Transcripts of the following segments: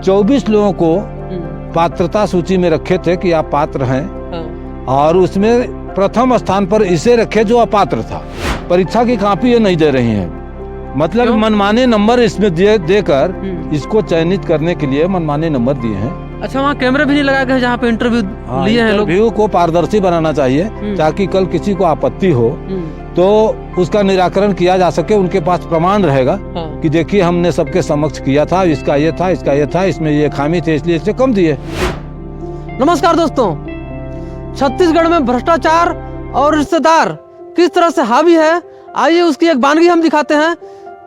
24 लोगों को पात्रता सूची में रखे थे कि आप पात्र हैं, और उसमें प्रथम स्थान पर इसे रखे जो अपात्र था। परीक्षा की कॉपी ये नहीं दे रही हैं, मतलब मनमाने नंबर इसमें देकर इसको चयनित करने के लिए मनमाने नंबर दिए हैं। अच्छा, वहाँ कैमरे भी नहीं लगा के जहाँ पे इंटरव्यू लिए हैं लोग? इंटरव्यू को पारदर्शी बनाना चाहिए ताकि कल किसी को आपत्ति हो तो उसका निराकरण किया जा सके। उनके पास प्रमाण रहेगा कि देखिए हमने सबके समक्ष किया था, इसका ये था, इसका ये था, इसमें ये खामी थे, इसलिए इसे कम दिए। नमस्कार दोस्तों, छत्तीसगढ़ में भ्रष्टाचार और रिश्तेदार किस तरह से हावी है, आइए उसकी एक वानगी हम दिखाते हैं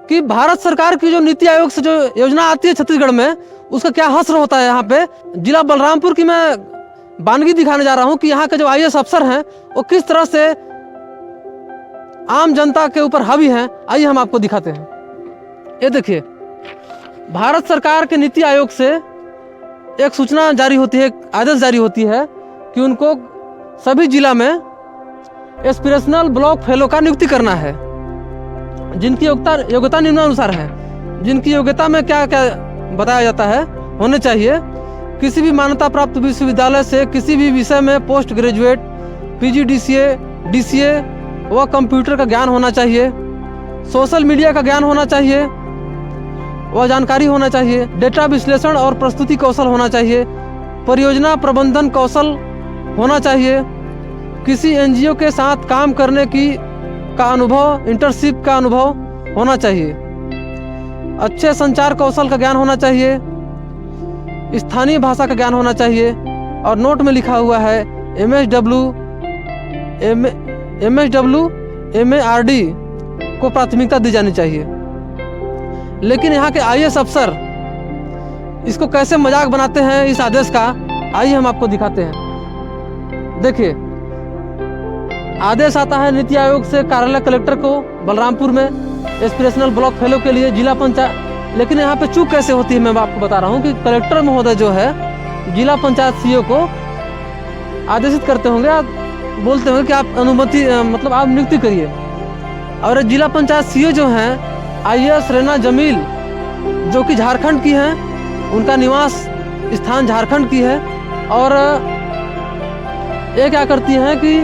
कि भारत सरकार की जो नीति आयोग से जो योजना आती है छत्तीसगढ़ में, उसका क्या हश्र होता है। यहाँ पे जिला बलरामपुर की मैं वानगी दिखाने जा रहा हूँ कि यहाँ के जो IAS अफसर हैं वो किस तरह से आम जनता के ऊपर हावी हैं। आइए हम आपको दिखाते हैं। ये देखिए, भारत सरकार के नीति आयोग से एक सूचना जारी होती है, एक आदेश जारी होती है कि उनको सभी जिला में एस्पिरेशनल ब्लॉक फेलो का नियुक्ति करना है, जिनकी योग्यता निम्नानुसार है। जिनकी योग्यता में क्या क्या बताया जाता है, होने चाहिए किसी भी मान्यता प्राप्त विश्वविद्यालय से किसी भी विषय में पोस्ट ग्रेजुएट, PGDCA, DCA व कंप्यूटर का ज्ञान होना चाहिए, सोशल मीडिया का ज्ञान होना चाहिए व जानकारी होना चाहिए, डेटा विश्लेषण और प्रस्तुति कौशल होना चाहिए, परियोजना प्रबंधन कौशल होना चाहिए, किसी NGO के साथ काम करने का अनुभव, इंटर्नशिप का अनुभव होना चाहिए, अच्छे संचार कौशल का ज्ञान होना चाहिए, स्थानीय भाषा का ज्ञान होना चाहिए, और नोट में लिखा हुआ है MSW MARD को प्राथमिकता दी जानी चाहिए। लेकिन यहाँ के IAS अफसर इसको कैसे मजाक बनाते हैं इस आदेश का, आइए हम आपको दिखाते हैं। देखिए, आदेश आता है नीति आयोग से कार्यालय कलेक्टर को बलरामपुर में एस्पिरेशनल ब्लॉक फेलो के लिए जिला पंचायत। लेकिन यहाँ पे चूक कैसे होती है मैं आपको बता रहा हूँ कि कलेक्टर महोदय जो है जिला पंचायत CO को आदेशित करते होंगे, आप बोलते होंगे कि आप अनुमति मतलब आप नियुक्ति करिए, और जिला पंचायत CO जो हैं IAS रेना जमील जो कि झारखंड की हैं, उनका निवास स्थान झारखंड की है, और ये क्या करती हैं कि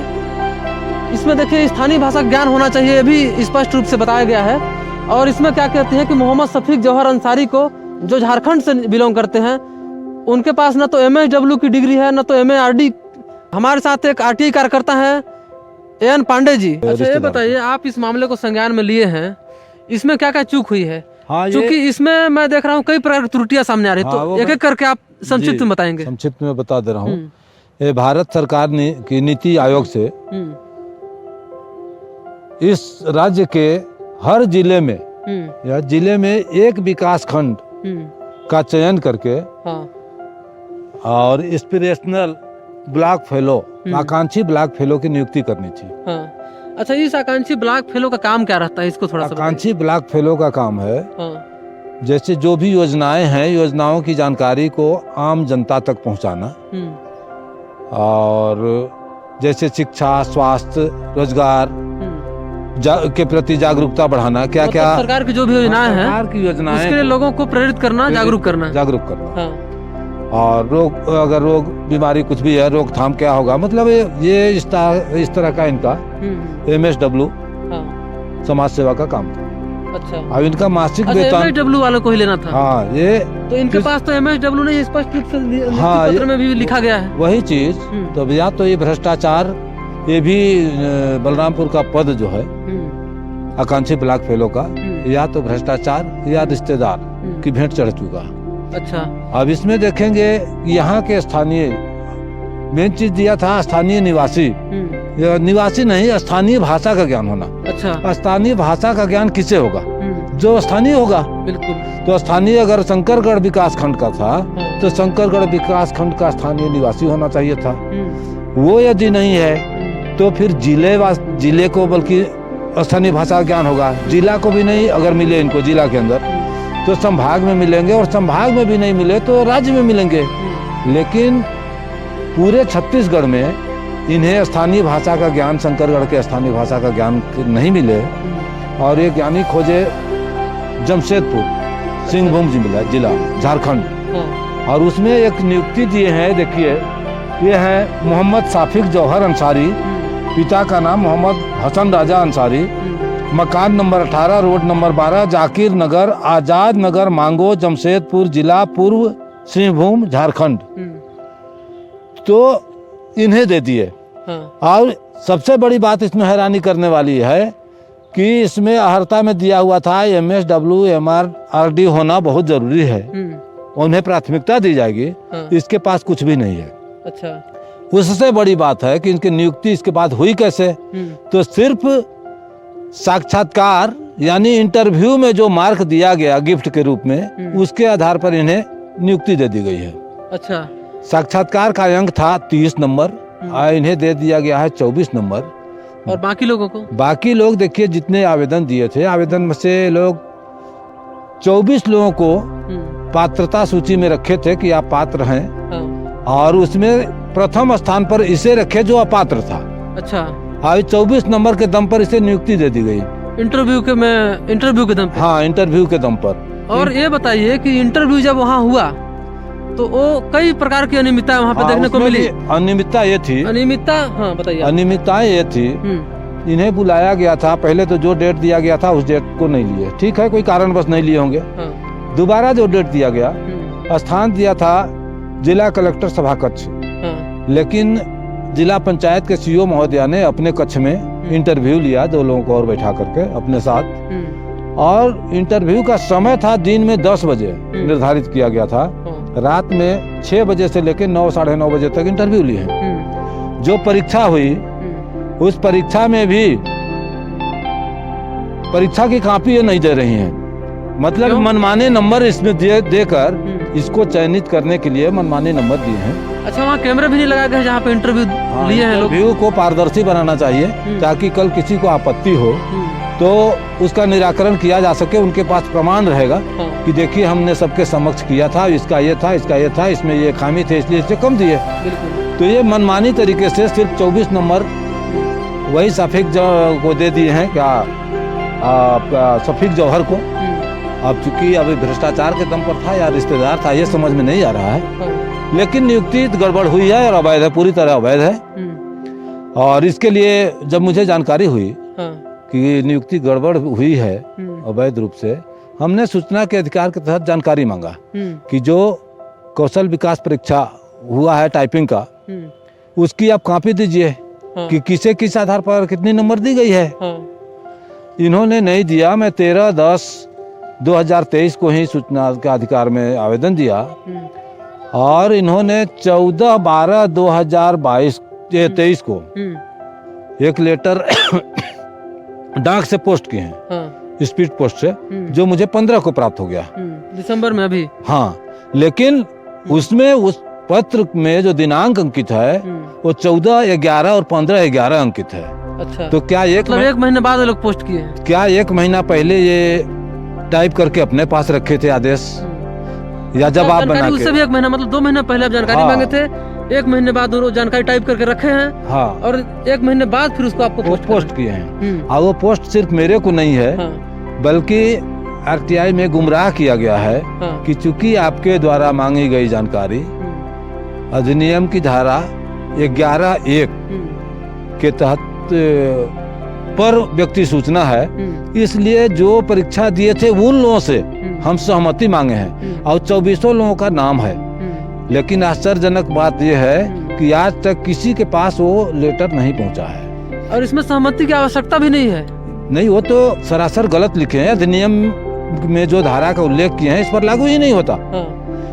इसमें देखिए स्थानीय भाषा ज्ञान होना चाहिए, ये भी स्पष्ट रूप से बताया गया है। और इसमें क्या कहते हैं कि मोहम्मद शफीक जौहर अंसारी को, जो झारखंड से बिलोंग करते हैं, उनके पास न तो MSW की डिग्री है न तो MARD। हमारे साथ एक RTI कार्यकर्ता है AN पांडे जी। अच्छा, ये बताइए, आप इस मामले को संज्ञान में लिए हैं, इसमें क्या क्या चूक हुई है? क्योंकि इसमें मैं देख रहा हूँ कई प्रकार की त्रुटियां सामने आ रही है, तो एक एक करके आप संक्षिप्त में बताएंगे। संक्षिप्त में बता दे रहा हूँ। ये भारत सरकार की नीति आयोग से इस राज्य के हर जिले में या जिले में एक विकास खंड का चयन करके और इंस्पिरेशनल ब्लॉक फेलो, आकांक्षी ब्लॉक फेलो की नियुक्ति करनी थी। अच्छा, इस आकांक्षी ब्लॉक फेलो का काम क्या रहता है, इसको थोड़ा सा? आकांक्षी ब्लॉक फेलो का काम है जैसे जो भी योजनाएं हैं, योजनाओं की जानकारी को आम जनता तक पहुंचाना, और जैसे शिक्षा, स्वास्थ्य, रोजगार के प्रति जागरूकता बढ़ाना। क्या मतलब क्या सरकार की जो भी योजनाएं हैं, सरकार की योजनाएं, उसके लिए लोगों को प्रेरित करना, जागरूक करना। और अगर रोग बीमारी कुछ भी है, रोकथाम क्या होगा, मतलब ये इस तरह का इनका MSW समाज सेवा का काम था। अच्छा, अब इनका मासिक वेतन MSW वालों को ही लेना था। ये तो इनके पास तो MSW नहीं, स्पष्ट रूप से नियुक्ति पत्र में भी लिखा गया है वही चीज। तो या तो ये भ्रष्टाचार, ये भी बलरामपुर का पद जो है आकांक्षी ब्लॉक फेलो का, या तो भ्रष्टाचार या रिश्तेदार की भेंट चढ़ चुका है। अच्छा, अब इसमें देखेंगे यहाँ के स्थानीय, मेन चीज दिया था स्थानीय निवासी, निवासी नहीं, स्थानीय भाषा का ज्ञान होना। अच्छा, स्थानीय भाषा का ज्ञान किसे होगा? जो स्थानीय होगा। बिल्कुल। तो स्थानीय अगर शंकरगढ़ विकास खंड का था तो शंकरगढ़ विकास खंड का स्थानीय निवासी होना चाहिए था। वो यदि नहीं है तो फिर जिले को बल्कि स्थानीय भाषा ज्ञान होगा। जिला को भी नहीं अगर मिले इनको जिला के अंदर तो संभाग में मिलेंगे, और संभाग में भी नहीं मिले तो राज्य में मिलेंगे। लेकिन पूरे छत्तीसगढ़ में इन्हें स्थानीय भाषा का ज्ञान, शंकरगढ़ के स्थानीय भाषा का ज्ञान नहीं मिले, और ये ज्ञानी खोजे जमशेदपुर सिंहभूम जिला झारखंड। हाँ, और उसमें एक नियुक्ति दिए हैं, देखिए ये है मोहम्मद साफिक जौहर अंसारी, पिता का नाम मोहम्मद हसन राजा अंसारी, मकान नंबर 18, रोड नंबर 12, जाकिर नगर, आजाद नगर, मांगो, जमशेदपुर जिला, पूर्व सिंहभूम, झारखंड। तो इन्हें दे दिए। हाँ, और सबसे बड़ी बात इसमें हैरानी करने वाली है कि इसमें अहर्ता में दिया हुआ था MSW MRD होना बहुत जरूरी है, उन्हें प्राथमिकता दी जाएगी। हाँ, इसके पास कुछ भी नहीं है। अच्छा, उससे बड़ी बात है कि इनकी नियुक्ति इसके बाद हुई कैसे, तो सिर्फ साक्षात्कार यानी इंटरव्यू में जो मार्क दिया गया गिफ्ट के रूप में, उसके आधार पर इन्हें नियुक्ति दे दी गई है। अच्छा, साक्षात्कार का अंक था 30 नंबर और इन्हें दे दिया गया है 24 नंबर। और बाकी लोगों को? बाकी लोग देखिए जितने आवेदन दिए थे, आवेदन में से लोग 24 लोगों को पात्रता सूची में रखे थे कि आप पात्र हैं। हाँ, और उसमें प्रथम स्थान पर इसे रखे जो अपात्र था। अच्छा, और 24 नंबर के दम पर इसे नियुक्ति दे दी गई। इंटरव्यू के दम पे? हाँ, इंटरव्यू के दम पर। और ये बताइए कि इंटरव्यू जब वहाँ हुआ तो वो कई प्रकार की अनियमितता वहाँ पे देखने को मिली। अनियमितता ये थी, हाँ बताइए। अनियमितताएं ये थी, इन्हें बुलाया गया था, पहले तो जो डेट दिया गया था उस डेट को नहीं लिए, ठीक है, कोई कारणवश नहीं लिए होंगे। हाँ, दोबारा जो डेट दिया गया, स्थान दिया था जिला कलेक्टर सभा कक्ष, लेकिन जिला पंचायत के CO महोदया ने अपने कक्ष में इंटरव्यू लिया 2 लोगों को और बैठा करके अपने साथ। और इंटरव्यू का समय था दिन में 10 बजे निर्धारित किया गया था, रात में 6 बजे से लेकर 9 साढ़े 9 बजे तक इंटरव्यू लिए हैं। जो परीक्षा हुई उस परीक्षा में भी परीक्षा की कॉपी ये नहीं दे रही हैं, मतलब मनमाने नंबर इसमें देकर इसको चयनित करने के लिए मनमाने नंबर दिए हैं। अच्छा, वहाँ कैमरे भी नहीं लगाए गए जहाँ पे इंटरव्यू लिए हैं लोग? इंटरव्यू को पारदर्शी बनाना चाहिए ताकि कल किसी को आपत्ति हो तो उसका निराकरण किया जा सके। उनके पास प्रमाण रहेगा कि देखिए हमने सबके समक्ष किया था, इसका ये था, इसका ये था, इसमें ये खामी थे, इसलिए इसे कम दिए। तो ये मनमानी तरीके से सिर्फ 24 नंबर वही सफीक को दे दिए हैं, क्या सफीक जौहर को। अब चूंकि अभी भ्रष्टाचार के दम पर था या रिश्तेदार था ये समझ में नहीं आ रहा है, लेकिन नियुक्ति गड़बड़ हुई है और अवैध है, पूरी तरह अवैध है। और इसके लिए जब मुझे जानकारी हुई कि नियुक्ति गड़बड़ हुई है अवैध रूप से, हमने सूचना के अधिकार के तहत जानकारी मांगा कि जो कौशल विकास परीक्षा हुआ है टाइपिंग का, उसकी आप कॉपी दीजिए कि किसे किस आधार पर कितनी नंबर दी गई है। इन्होंने नहीं दिया। मैं 13/10/2023 को ही सूचना के अधिकार में आवेदन दिया और इन्होंने 14/12/2023 को एक लेटर डाक से पोस्ट किए हैं, स्पीड पोस्ट से, जो मुझे 15 को प्राप्त हो गया, दिसंबर में अभी। हाँ, लेकिन उसमें उस पत्र में जो दिनांक अंकित है वो 14/11 और 15/11 अंकित है। अच्छा, तो क्या एक महीने बाद लोग पोस्ट किए हैं? क्या 1 महीना पहले ये टाइप करके अपने पास रखे थे आदेश, या जब आप बना के? उससे भी 1 महीना, मतलब 2 महीने पहले आप जानकारी मांगे थे, 1 महीने बाद वो जानकारी टाइप करके रखे हैं। हाँ, और 1 महीने बाद फिर उसको आपको पोस्ट किए हैं। और वो पोस्ट सिर्फ मेरे को नहीं है, बल्कि RTI में गुमराह किया गया है कि चूंकि आपके द्वारा मांगी गई जानकारी अधिनियम की धारा 11(1) के तहत पर व्यक्ति सूचना है, इसलिए जो परीक्षा दिए थे उन लोगों से हम सहमति मांगे हैं और 24 लोगों का नाम है। लेकिन आश्चर्यजनक बात यह है कि आज तक किसी के पास वो लेटर नहीं पहुंचा है। और इसमें सहमति की आवश्यकता भी नहीं है। नहीं, वो तो सरासर गलत लिखे हैं। अधिनियम में जो धारा का उल्लेख किए हैं इस पर लागू ही नहीं होता।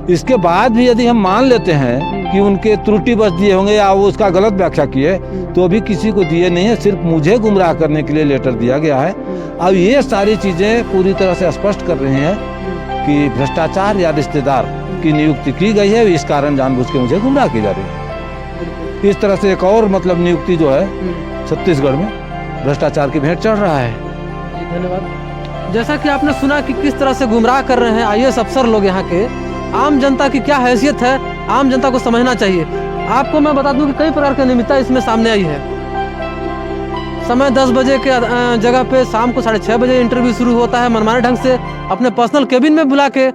इसके बाद भी यदि हम मान लेते हैं कि उनके त्रुटि बस दिए होंगे या वो उसका गलत व्याख्या किए, तो अभी किसी को दिए नहीं है, सिर्फ मुझे गुमराह करने के लिए लेटर दिया गया है। अब ये सारी चीजें पूरी तरह से स्पष्ट कर रही हैं कि भ्रष्टाचार या रिश्तेदार की नियुक्ति की गई है, इस कारण जानबूझ के मुझे गुमराह की जा रही है। इस तरह से एक और मतलब नियुक्ति जो है छत्तीसगढ़ में भ्रष्टाचार की भेंट चढ़ रहा है। धन्यवाद। जैसा कि आपने सुना कि किस तरह से गुमराह कर रहे हैं IAS अफसर लोग यहाँ के, आम जनता की क्या हैसियत है, आम जनता को समझना चाहिए। आपको मैं बता दूं कि कई प्रकार की अनियमितता इसमें सामने आई है। समय 10 बजे के जगह पे शाम को 6:30 बजे इंटरव्यू शुरू होता है। मनमाने ढंग से अपने पर्सनल केबिन में बुला के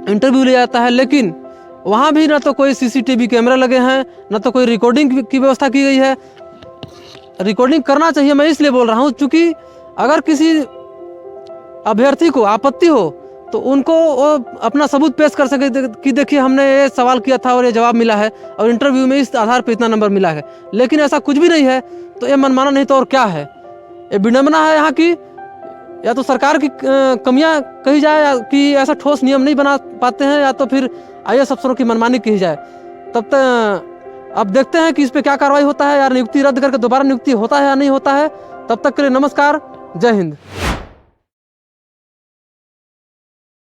इंटरव्यू लिया जाता है, लेकिन वहाँ भी ना तो कोई CCTV कैमरा लगे हैं, ना तो कोई रिकॉर्डिंग की व्यवस्था की गई है। रिकॉर्डिंग करना चाहिए, मैं इसलिए बोल रहा हूँ क्योंकि अगर किसी अभ्यर्थी को आपत्ति हो तो उनको वो अपना सबूत पेश कर सके कि देखिए हमने ये सवाल किया था और ये जवाब मिला है और इंटरव्यू में इस आधार पर इतना नंबर मिला है। लेकिन ऐसा कुछ भी नहीं है, तो ये मनमाना नहीं तो और क्या है। ये विडंबना है यहाँ की, या तो सरकार की कमियां कही जाए या कि ऐसा ठोस नियम नहीं बना पाते हैं, या तो फिर IAS अफसरों की मनमानी की जाए। तब तक अब देखते हैं कि इस पर क्या कार्रवाई होता है, या नियुक्ति रद्द करके दोबारा नियुक्ति होता है या नहीं होता है। तब तक के लिए नमस्कार, जय हिंद।